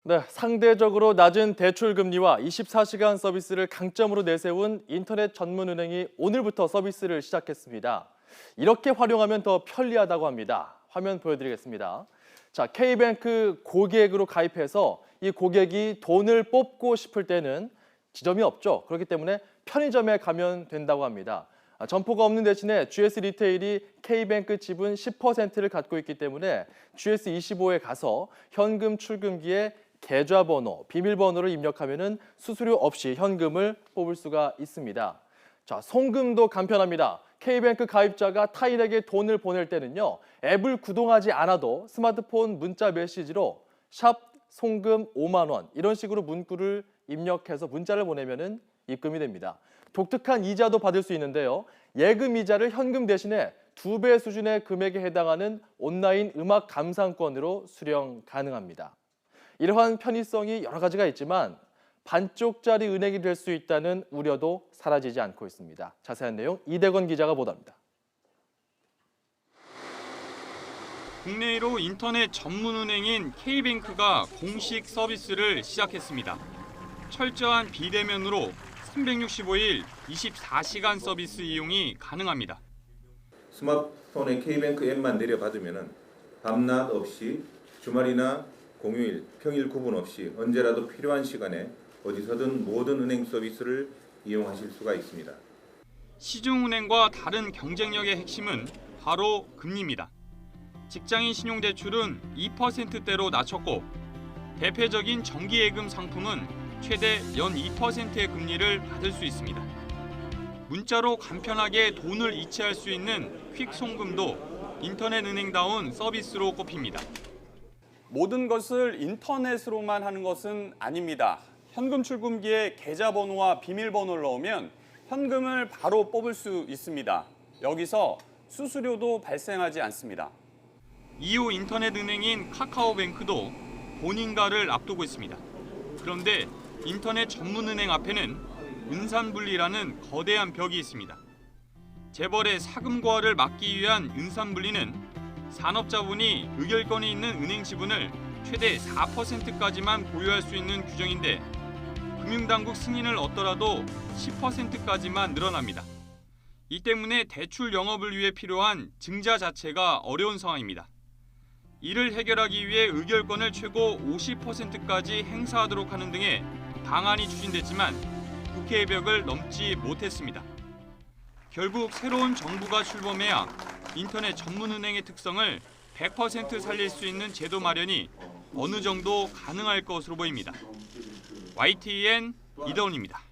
네, 상대적으로 낮은 대출 금리와 24시간 서비스를 강점으로 내세운 인터넷 전문은행이 오늘부터 서비스를 시작했습니다. 이렇게 활용하면 더 편리하다고 합니다. 화면 보여드리겠습니다. 자, K뱅크 고객으로 가입해서 이 고객이 돈을 뽑고 싶을 때는 지점이 없죠. 그렇기 때문에 편의점에 가면 된다고 합니다. 점포가 없는 대신에 GS 리테일이 K뱅크 지분 10%를 갖고 있기 때문에 GS25에 가서 현금 출금기에 계좌번호, 비밀번호를 입력하면 수수료 없이 현금을 뽑을 수가 있습니다. 자, 송금도 간편합니다. K뱅크 가입자가 타인에게 돈을 보낼 때는요, 앱을 구동하지 않아도 스마트폰 문자 메시지로 샵 송금 5만 원 이런 식으로 문구를 입력해서 문자를 보내면 입금이 됩니다. 독특한 이자도 받을 수 있는데요. 예금 이자를 현금 대신에 2배 수준의 금액에 해당하는 온라인 음악 감상권으로 수령 가능합니다. 이러한 편의성이 여러 가지가 있지만 반쪽짜리 은행이 될 수 있다는 우려도 사라지지 않고 있습니다. 자세한 내용 이대건 기자가 보도합니다. 국내 1호 인터넷 전문은행인 K뱅크가 공식 서비스를 시작했습니다. 철저한 비대면으로 365일 24시간 서비스 이용이 가능합니다. 스마트폰에 K뱅크 앱만 내려받으면 밤낮 없이 주말이나 공휴일, 평일 구분 없이 언제라도 필요한 시간에 어디서든 모든 은행 서비스를 이용하실 수가 있습니다. 시중은행과 다른 경쟁력의 핵심은 바로 금리입니다. 직장인 신용대출은 2%대로 낮췄고 대표적인 정기예금 상품은 최대 연 2%의 금리를 받을 수 있습니다. 문자로 간편하게 돈을 이체할 수 있는 퀵 송금도 인터넷 은행다운 서비스로 꼽힙니다. 모든 것을 인터넷으로만 하는 것은 아닙니다. 현금 출금기에 계좌번호와 비밀번호를 넣으면 현금을 바로 뽑을 수 있습니다. 여기서 수수료도 발생하지 않습니다. 2호 인터넷 은행인 카카오뱅크도 본인가를 앞두고 있습니다. 그런데 인터넷 전문은행 앞에는 은산분리라는 거대한 벽이 있습니다. 재벌의 사금고화를 막기 위한 은산분리는 산업자본이 의결권이 있는 은행 지분을 최대 4%까지만 보유할 수 있는 규정인데 금융당국 승인을 얻더라도 10%까지만 늘어납니다. 이 때문에 대출 영업을 위해 필요한 증자 자체가 어려운 상황입니다. 이를 해결하기 위해 의결권을 최고 50%까지 행사하도록 하는 등의 방안이 추진됐지만 국회의 벽을 넘지 못했습니다. 결국 새로운 정부가 출범해야 인터넷 전문은행의 특성을 100% 살릴 수 있는 제도 마련이 어느 정도 가능할 것으로 보입니다. YTN 이다운입니다.